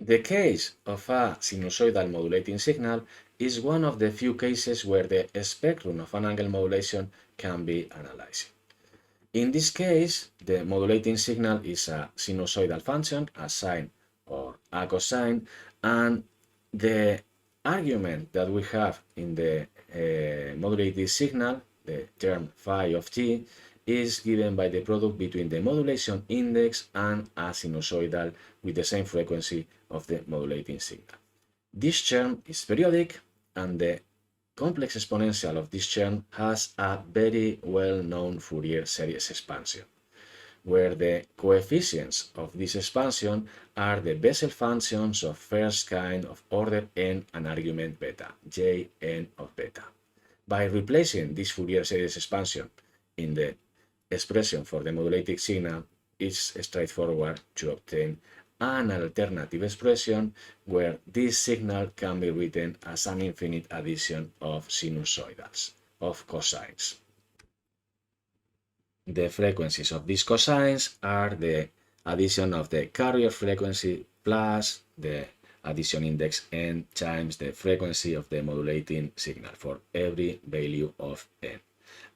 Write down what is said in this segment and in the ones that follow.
The case of a sinusoidal modulating signal is one of the few cases where the spectrum of an angle modulation can be analyzed. In this case, the modulating signal is a sinusoidal function, a sine or a cosine, and the argument that we have in the modulated signal, the term phi of t, is given by the product between the modulation index and a sinusoidal with the same frequency of the modulating signal. This term is periodic, and the complex exponential of this term has a very well-known Fourier series expansion, where the coefficients of this expansion are the Bessel functions of first kind of order n and argument beta, Jn of beta. By replacing this Fourier series expansion in the expression for the modulated signal, it's straightforward to obtain an alternative expression where this signal can be written as an infinite addition of sinusoidals, of cosines. The frequencies of these cosines are the addition of the carrier frequency plus the addition index n times the frequency of the modulating signal for every value of n.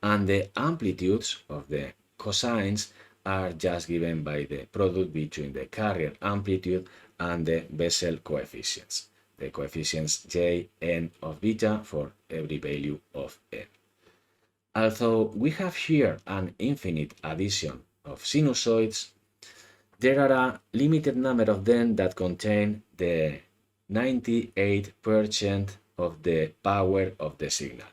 And the amplitudes of the cosines are just given by the product between the carrier amplitude and the Bessel coefficients, the coefficients Jn of beta for every value of n. Although we have here an infinite addition of sinusoids, there are a limited number of them that contain the 98% of the power of the signal,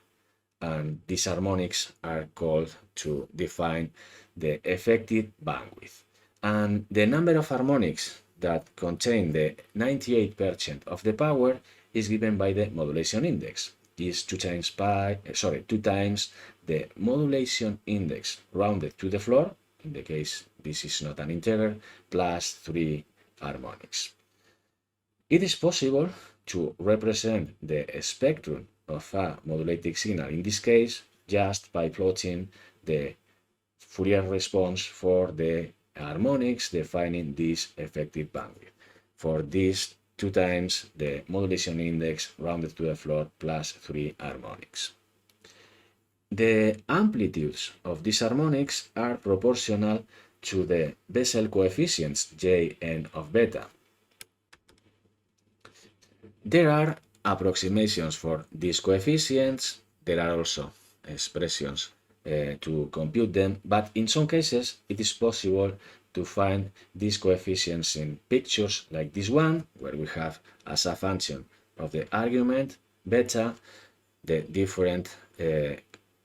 and these harmonics are called to define the effective bandwidth. And the number of harmonics that contain the 98% of the power is given by the modulation index. Is 2 times the modulation index rounded to the floor, in the case this is not an integer, plus 3 harmonics. It is possible to represent the spectrum of a modulated signal, in this case, just by plotting the Fourier response for the harmonics defining this effective bandwidth. For this, 2 times the modulation index rounded to the floor plus 3 harmonics. The amplitudes of these harmonics are proportional to the Bessel coefficients Jn of beta. There are approximations for these coefficients. There are also expressions to compute them, but in some cases it is possible to find these coefficients in pictures like this one, where we have as a function of the argument beta the different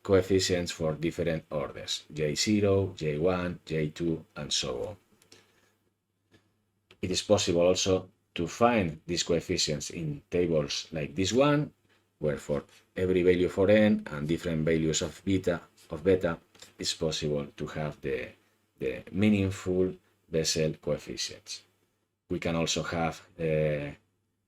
coefficients for different orders, J0, J1, J2, and so on. It is possible also to find these coefficients in tables like this one, where for every value for n and different values of beta, it's possible to have the meaningful Bessel coefficients. We can also have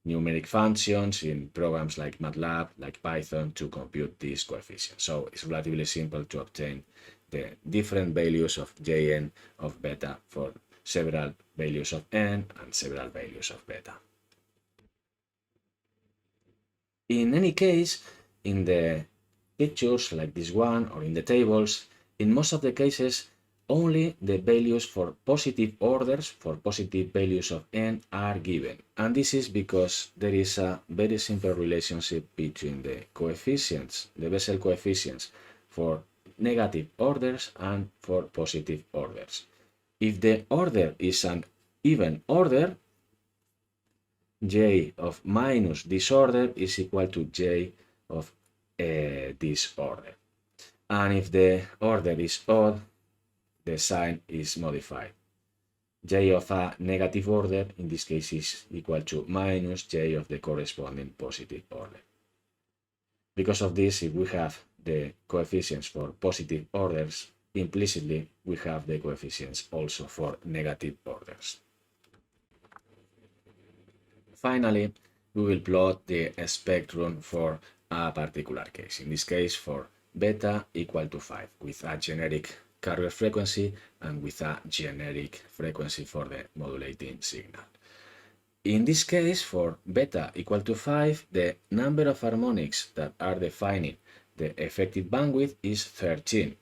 numeric functions in programs like MATLAB, like Python, to compute these coefficients. So it's relatively simple to obtain the different values of Jn of beta for several values of n and several values of beta. In any case, in the pictures like this one or in the tables, in most of the cases, only the values for positive orders, for positive values of n, are given. And this is because there is a very simple relationship between the coefficients, the Bessel coefficients, for negative orders and for positive orders. If the order is an even order, j of minus this order is equal to j of this order. And if the order is odd, the sign is modified. J of a negative order, in this case, is equal to minus j of the corresponding positive order. Because of this, if we have the coefficients for positive orders, implicitly we have the coefficients also for negative orders. Finally, we will plot the spectrum for a particular case, in this case for beta equal to 5, with a generic carrier frequency and with a generic frequency for the modulating signal. In this case, for beta equal to 5, the number of harmonics that are defining the effective bandwidth is 13.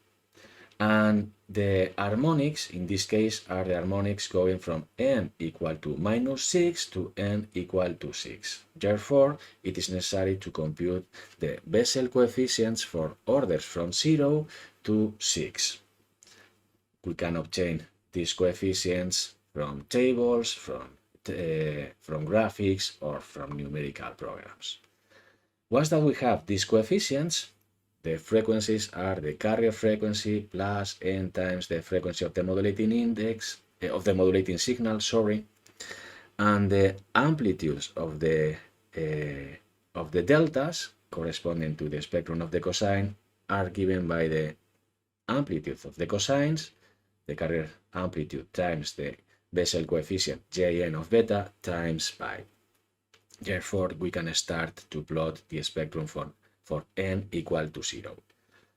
And the harmonics, in this case, are the harmonics going from n equal to -6 to n equal to 6. Therefore, it is necessary to compute the Bessel coefficients for orders from 0 to 6. We can obtain these coefficients from tables, from graphics, or from numerical programs. Once that we have these coefficients, the frequencies are the carrier frequency plus n times the frequency of the modulating index, of the modulating signal, and the amplitudes of the deltas corresponding to the spectrum of the cosine are given by the amplitude of the cosines, the carrier amplitude times the Bessel coefficient Jn of beta times pi. Therefore, we can start to plot the spectrum for n equal to 0.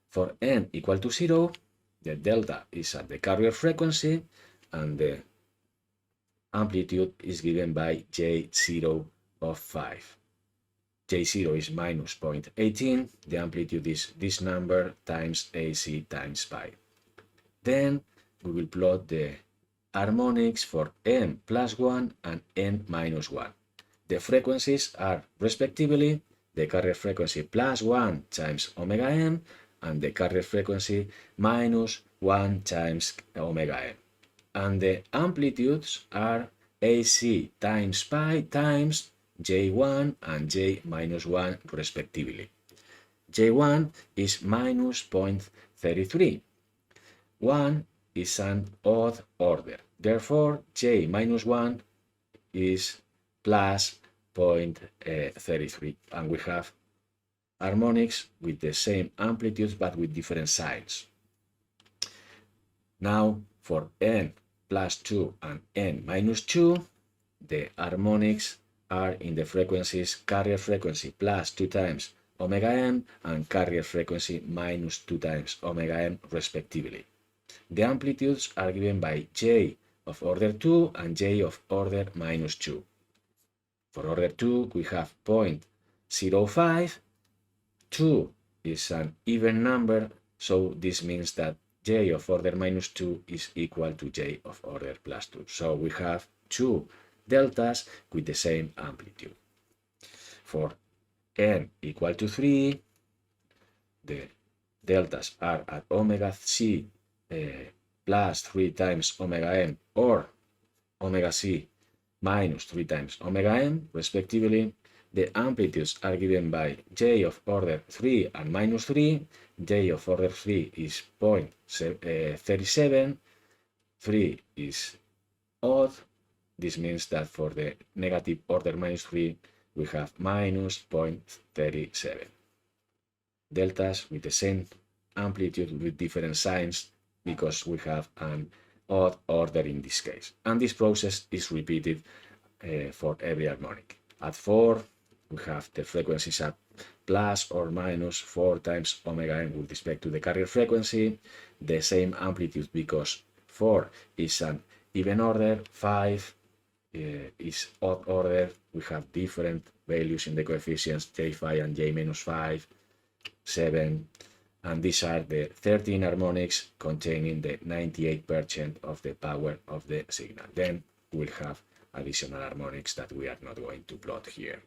For n equal to 0, the delta is at the carrier frequency and the amplitude is given by J0 of 5. J0 is minus 0.18, the amplitude is this number times AC times pi. Then we will plot the harmonics for n plus 1 and n minus 1. The frequencies are respectively the carrier frequency plus 1 times omega n and the carrier frequency minus 1 times omega n. And the amplitudes are AC times pi times J1 and J minus 1 respectively. J1 is minus 0.33. 1 is an odd order. Therefore, J minus 1 is plus 0.33. And we have harmonics with the same amplitudes but with different signs. Now, for n plus 2 and n minus 2, the harmonics are in the frequencies carrier frequency plus 2 times omega n and carrier frequency minus 2 times omega n respectively. The amplitudes are given by J of order 2 and J of order minus 2. For order 2, we have 0.05. 2 is an even number, so this means that J of order minus 2 is equal to J of order plus 2. So we have two deltas with the same amplitude. For n equal to 3, the deltas are at omega c plus 3 times omega n or omega c minus 3 times omega n, respectively. The amplitudes are given by J of order 3 and minus 3. J of order 3 is 0.37. 3 is odd. This means that for the negative order minus 3, we have minus 0.37. Deltas with the same amplitude with different signs because we have an odd order in this case. And this process is repeated for every harmonic. At 4, we have the frequencies at plus or minus 4 times omega n with respect to the carrier frequency, the same amplitude because 4 is an even order, 5 is odd order. We have different values in the coefficients J5 and J minus 5, 7, and these are the 13 harmonics containing the 98% of the power of the signal. Then we'll have additional harmonics that we are not going to plot here.